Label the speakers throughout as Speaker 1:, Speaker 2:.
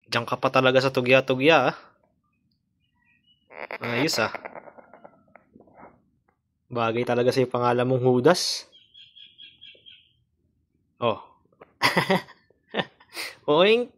Speaker 1: Diyan ka pa talaga sa tugya-tugya, ah. Ayos, ah. Bagay talaga sa pangalan mong Judas. Oh. Oink.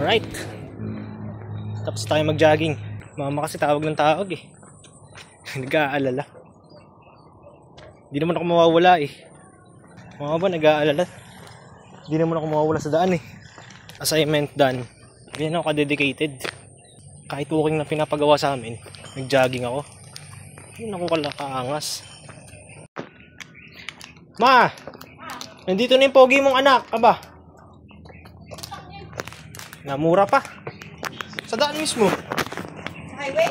Speaker 1: Alright. Tapos tayo mag-jogging. Mama kasi tawag ng tawag eh. Nag-aalala. Hindi naman ako mawawala eh. Mama ba nag-aalala? Hindi naman ako mawawala sa daan eh. Assignment done. Ganyan ako ka-dedicated. Kahit walking na pinapagawa sa amin, nag-jogging ako. Yun ako kalakaangas. Ma! Nandito na yung pogi mong anak. Aba? Namura pa. Sa daan mismo.
Speaker 2: Sa highway?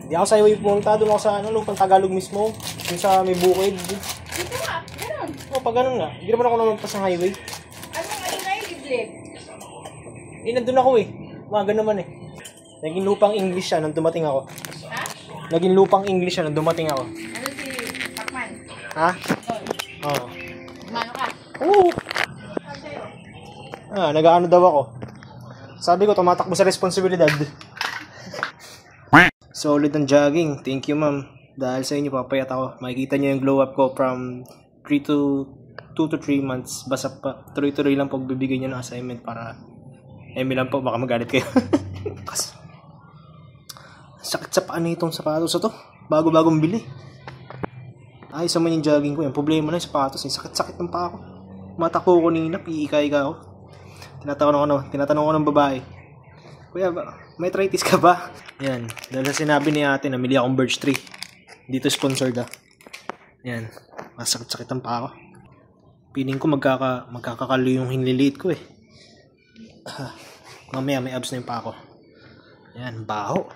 Speaker 1: Hindi ako sa highway pumunta. Doon ako sa lupang Tagalog mismo. Yung sa may bukid.
Speaker 2: Dito nga, ganun.
Speaker 1: O, pag ganun nga. Hindi naman ako namampas sa highway.
Speaker 2: Anong na yung liblib?
Speaker 1: Eh, nandun ako eh. Maga naman eh. Naging lupang English siya nung dumating ako.
Speaker 2: Ha?
Speaker 1: Naging lupang English siya nung dumating ako.
Speaker 2: Ano si Pacman?
Speaker 1: Ha?
Speaker 2: Tol.
Speaker 1: Oo.
Speaker 2: Umano ka?
Speaker 1: Oo.
Speaker 2: Saan sa'yo?
Speaker 1: Nag-ano daw ako. Sabi ko, tumatakbo sa responsibilidad. Solid ang jogging. Thank you, ma'am. Dahil sa inyo, papayat ako. Makikita nyo yung glow up ko from 2 to 3 months. Basta pa, tuloy-tuloy lang pagbibigay nyo ng assignment para lang po, baka magalit kayo. Kasi, sakit sa paa na itong sapatos ito. Bago-bagong bili. Ay, sa man yung jogging ko. Yung problema na yung sapatos. Yung sakit-sakit ng paa ko. Matakbo ko nina, piika-ika ako. Tinatanong ko ng babae. Kuya, may arthritis ka ba? Yan. Dahil sa sinabi ni ate, namili akong birch tree. Dito sponsored ah. Yan. Masakit-sakit ang paa ko. Piling ko magkakakalo yung hinliliit ko eh. Mamaya may abs na yung paa ko. Yan, baho.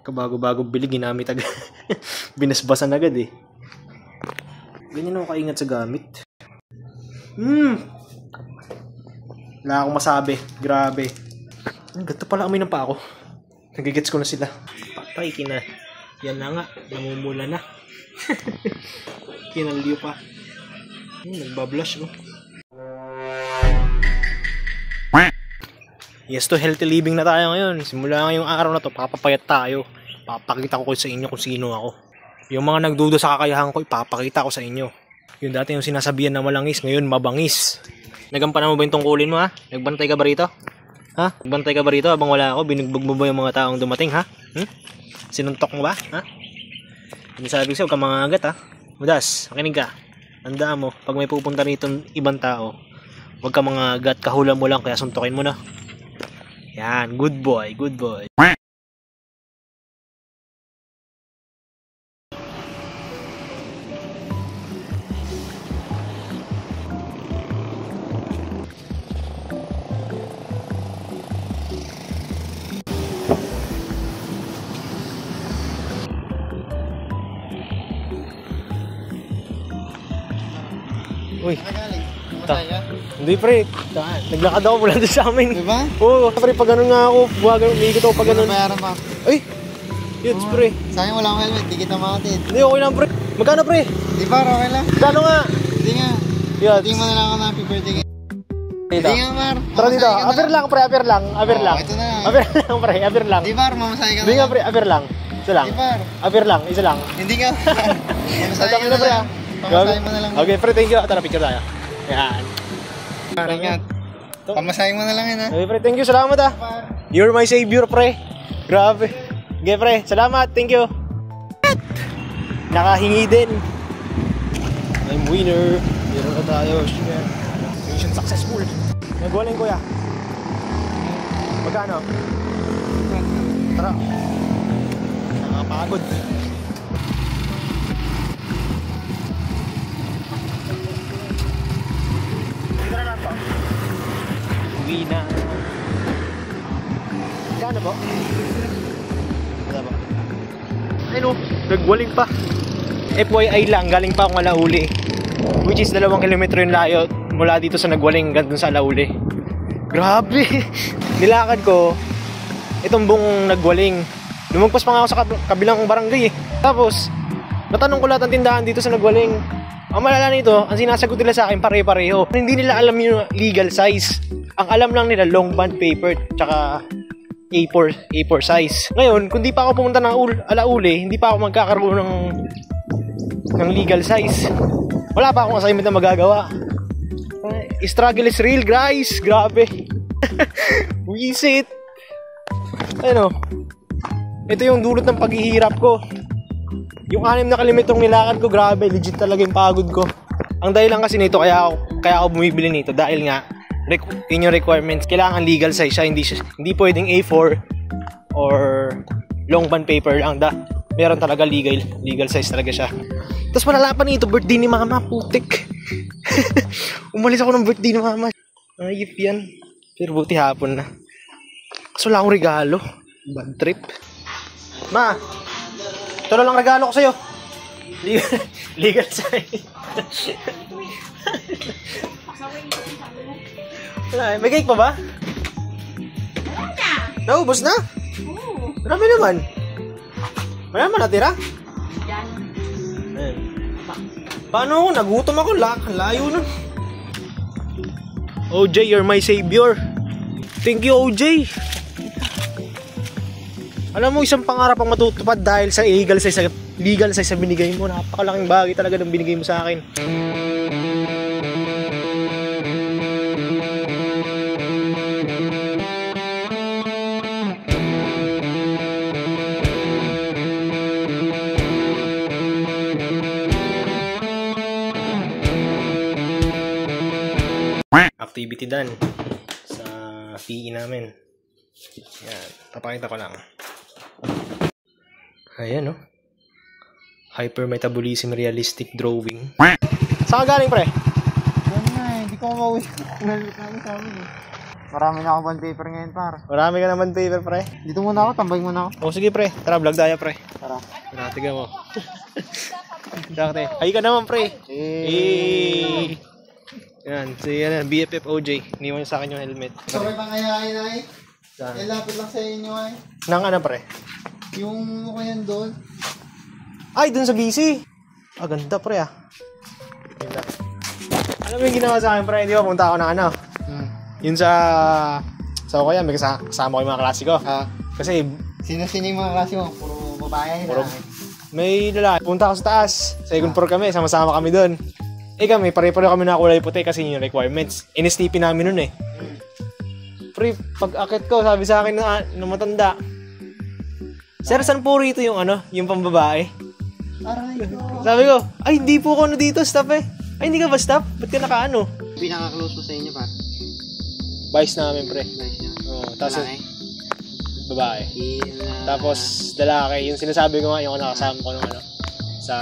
Speaker 1: Kabago-bago bili, ginamit agad. Binasbasan agad eh. Ganyan ako kaingat sa gamit. Wala akong masabi. Grabe. Ganito pala kami ng paa ko. Nagigets ko na sila. Patay, yan na nga. Namumula na. Kinalyo pa. Nagbablush, oh. Yes to healthy living na tayo ngayon. Simula ngayong araw na to, papapayat tayo. Papakita ko sa inyo kung sino ako. Yung mga nagduda sa kakayahan ko, ipapakita ko sa inyo. Yung dati yung sinasabihan na malangis, ngayon mabangis. Nagampanan mo ba yung tungkulin mo, ha? Nagbantay ka ba rito? Ha? Nagbantay ka ba rito habang wala ako? Binugbog mo ba yung mga taong dumating, ha? Sinuntok mo ba? Ha? Hindi sabi ko sa'yo, huwag ka mangagat, ha? Mudas, makinig ka. Tandaan mo, pag may pupunta rito ibang tao, huwag ka mangagat, kahulan mo lang, kaya suntokin mo na. Yan, good boy, good boy. Uy, hindi pre, naglakad ako mula doon sa amin.
Speaker 3: Diba?
Speaker 1: Oo, pre, pag gano'n nga ako, umiikot ako pag gano'n.
Speaker 3: Bayaran pa.
Speaker 1: Ay, yun pre.
Speaker 3: Sayang walang helmet, di kita makatid.
Speaker 1: Hindi, okay lang pre. Magkano pre?
Speaker 3: Di ba, okay lang?
Speaker 1: Magkano nga?
Speaker 3: Hindi nga.
Speaker 1: Yun.
Speaker 3: Tingin mo na lang ako na happy birthday.
Speaker 1: Dito.
Speaker 3: Hindi nga, Mar.
Speaker 1: Tara dito, aber lang pre, aber lang. Aber lang.
Speaker 3: Ito na lang.
Speaker 1: Aber lang pre, aber lang.
Speaker 3: Di ba, mamasahe ka na.
Speaker 1: Hindi nga pre, aber lang. Isa lang.
Speaker 3: Di ba?
Speaker 1: Aber lang, isa lang.
Speaker 3: Hindi nga. Mamasahe ka na
Speaker 1: pre.
Speaker 3: lang. Pamasahe mo na lang.
Speaker 1: Okay pre, thank you. Tara, picture tayo. Yan.
Speaker 3: Ingat. Pamasahe mo na lang yun, ha?
Speaker 1: Okay pre, thank you, salamat ah. You're my savior pre. Grabe. Okay pre, salamat, thank you. Nakahingi din. I'm winner. Meron na tayo. Mission successful. Nagwaling kuya. Magkano? Tara. Nakapagod. Uwi na. Magkano po? Wala ba? Ay no, nagwaling pa. FYI lang, galing pa akong Alauli. Which is 2 kilometro yung layo mula dito sa nagwaling hanggang dun sa Alauli. Grabe! Nilakad ko itong buong nagwaling. Lumagpas pa nga ako sa kabilang barangay eh. Tapos, natanong ko lahat ng tindahan dito sa nagwaling. Ang malala nito, ang sinasagot nila sa akin pare-pareho. Hindi nila alam yung legal size. Ang alam lang nila long bond paper tsaka A4 size. Ngayon, kung di pa ako pumunta ng Alauli, hindi pa ako magkakaroon ng legal size. Wala pa akong assignment na magagawa. Struggle is real, guys. Grabe. Wisit. Ano? Ito yung dulot ng paghihirap ko. Yung 6 na kilometrong nilakad ko, grabe. Legit talaga yung pagod ko. Ang dahilan kasi nito, kaya ako bumibili nito. Dahil nga, yun yung requirements. Kailangan legal size siya. Hindi pwedeng A4 or long bond paper lang. Meron talaga legal size talaga siya. Tapos malala pa nito, birthday ni mama, putik. Umalis ako ng birthday ni mama. Ayip yan. Pero buti hapon na. Kaso wala akong regalo. Bad trip. Ma, ito na lang regalo ko sa'yo. Legal size. May cake pa ba? Naubos na?
Speaker 2: Oo.
Speaker 1: Marami naman. Marami natira?
Speaker 2: Yan.
Speaker 1: Paano? Nagutom ako. Layo nun. OJ, you're my savior. Thank you, OJ. Alam mo, isang pangarap ang matutupad dahil sa legal size sa binigay mo. Napakalaking bagay talaga ng binigay mo sa akin. Activity done sa PE namin. Yan, papakita ko lang. Ayan, no? Hypermetabolism realistic drawing. Saan ka galing, pre?
Speaker 3: Yan nga eh, hindi ko mauwi. Marami na ako bond paper ngayon, par.
Speaker 1: Marami ka naman paper, pre.
Speaker 3: Dito muna ako, tambay muna ako.
Speaker 1: O sige, pre. Tara, vlog tayo, pre.
Speaker 3: Tara.
Speaker 1: Tiga mo. Sakte. Ay ka naman, pre. Hey. Yan, yan, BFF OJ. Iniwan niya sa akin yung helmet.
Speaker 3: Sabay pang ayayin ay. Lapit lang sa inyo ay.
Speaker 1: Nang ano, pre?
Speaker 3: Yung ko yan doon.
Speaker 1: Ay, dun sa BC. Ganda, pre, ah. Ganda. Alam mo yung ginawa sa akin, pre? Di ba, punta ako na ano? Yun sa ko yan, may kasama ko yung mga klase ko. Kasi,
Speaker 3: Sino-sino yung mga klase mo? Puro babae.
Speaker 1: May lalaki. Punta ako sa taas. Second floor kami, sama-sama kami doon. Kami, pare-pareho kami na kulay puti kasi yun yung requirements. In-STP namin nun eh. Pre, pag akit ko, sabi sa akin na matanda, Sir, saan po rito yung yung pambabae?
Speaker 3: Aray ko.
Speaker 1: Sabi ko, ay hindi po ako dito, staff eh. Ay hindi ka ba staff? Ba't ka naka-ano?
Speaker 3: Pinaka-close mo sa inyo, par?
Speaker 1: Vice namin, pre.
Speaker 3: Nice nyo.
Speaker 1: Oo, tapos babae.
Speaker 3: Tapos,
Speaker 1: Tapos lalaki, yung sinasabi ko nga, yung nakasama ko nung sa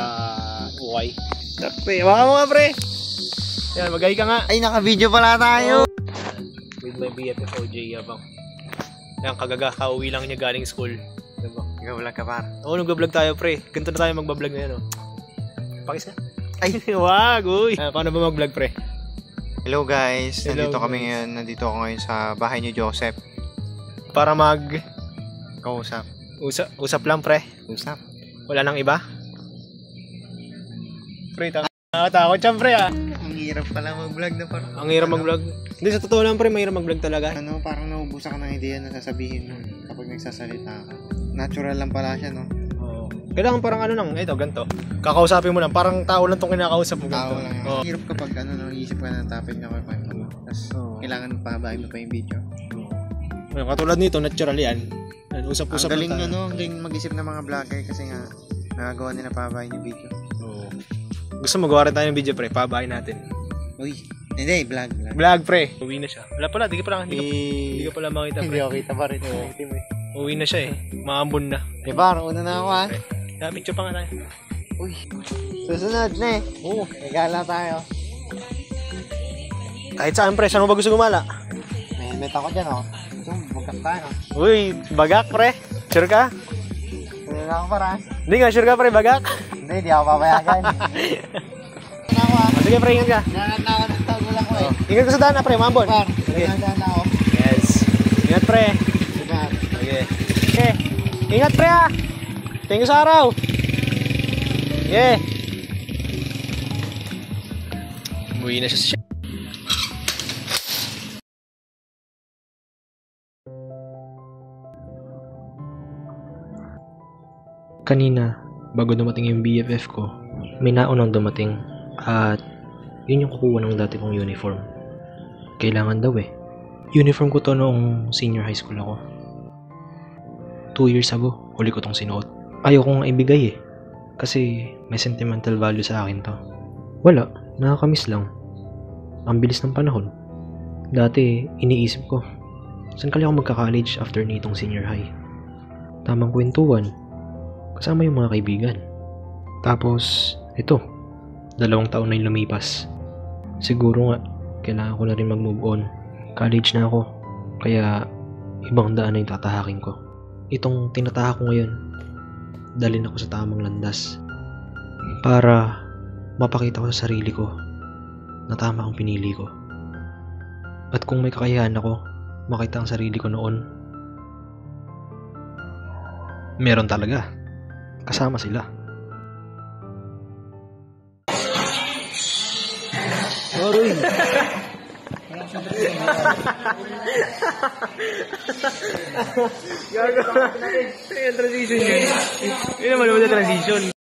Speaker 1: Ukay. Pre, waka mo nga, pre. Yan, mag-hi ka nga.
Speaker 3: ay, naka-video pala tayo.
Speaker 1: With my BFF OJ, yabang. Yan, kauwi lang niya galing school. Diba?
Speaker 3: Ikaw-vlog ka, par.
Speaker 1: Oo, nag-vlog tayo, pre. Ganito na tayo magbablog ngayon, Pakis na.
Speaker 3: Ay,
Speaker 1: wag, uy. Paano ba mag-vlog, pre?
Speaker 3: hello guys,
Speaker 1: Hello,
Speaker 3: nandito kami
Speaker 1: guys.
Speaker 3: ngayon. Nandito ako ngayon sa bahay ni Joseph.
Speaker 1: Para
Speaker 3: Kausap.
Speaker 1: usap lang, pre.
Speaker 3: Usap.
Speaker 1: Wala nang iba? Pre, takot siya, pre,
Speaker 3: Ang hirap pala mag-vlog na parang.
Speaker 1: Ang hirap mag-vlog. Hindi, sa totoo lang, pre, mahirap mag-vlog talaga.
Speaker 3: Parang naubusan ka ng ideya na sasabihin mo kapag nagsasalita ka. Natural lang pala siya, no?
Speaker 1: Oo. Kailangan parang ito, ganito. Kakausapin mo lang, parang tao lang tong kinakausap mo.
Speaker 3: Tao
Speaker 1: ganito.
Speaker 3: lang.
Speaker 1: Oo.
Speaker 3: Hirap kapag isip ka ng topic na kwento mo. Tapos kailangan pababain mo pa yung video.
Speaker 1: Katulad nito, natural yan. Usap-usap
Speaker 3: Ang galing
Speaker 1: lang tayo.
Speaker 3: ang galing mag-isip ng mga vlogger kasi nga nagagawa nila pababain yung video.
Speaker 1: Oo. Gusto mo gawa rin tayo ng video, pre. Pabahay natin.
Speaker 3: Uy, hindi, vlog.
Speaker 1: Vlog, pre. Uwi na siya. Wala pala, di ka pala makita, pre.
Speaker 3: Hindi ako kita pa rin.
Speaker 1: Uwi na siya eh. Maambon na.
Speaker 3: Parang una na ako ha.
Speaker 1: Picture pa nga tayo.
Speaker 3: Uy, susunod na eh.
Speaker 1: Oo.
Speaker 3: Nagala tayo.
Speaker 1: Kahit saan, pre. Saan mo ba gusto gumala?
Speaker 3: May helmet ako dyan oh. So, bugak tayo.
Speaker 1: Uy, bagak, pre. Sure ka?
Speaker 3: Sure ako para.
Speaker 1: Hindi nga, sure ka pre, bagak?
Speaker 3: Hindi, di ako papayagan. Ako ah.
Speaker 1: Sige pre, ingat ka.
Speaker 3: Nangat na ako ng tagulang ko eh.
Speaker 1: Ingat ka sa daan na pre, mambon.
Speaker 3: Par,
Speaker 1: Sige.
Speaker 3: nangat na ako.
Speaker 1: Yes. Ingat pre.
Speaker 3: Par.
Speaker 1: Okay. Okay. Ingat pre ah. Thank you sa araw. Yeah. Umuwi na siya. Kanina, bago dumating yung BFF ko, may naunang dumating at yun yung kukuha ng dati kong uniform. Kailangan daw eh. Uniform ko to noong senior high school ako. 2 years ago, huli ko tong sinuot. Ayaw kong ibigay eh. Kasi may sentimental value sa akin to. Wala, nakakamiss lang. Ang bilis ng panahon. Dati, iniisip ko, saan kali ako magka-college after nitong senior high? Tamang kwentuhan. Kasama yung mga kaibigan. Tapos, ito, 2 taon na yung lumipas. Siguro nga, kailangan ko na rin mag-move on. College na ako, kaya ibang daan na yung tatahakin ko. Itong tinatahak ko ngayon, dalhin ako sa tamang landas. Para mapakita ko sa sarili ko na tama ang pinili ko. At kung may kakayahan ako, makita ang sarili ko noon, meron talaga. Kasama sila. Aroy. Gago. Yung transition yun. Yun naman yung transition.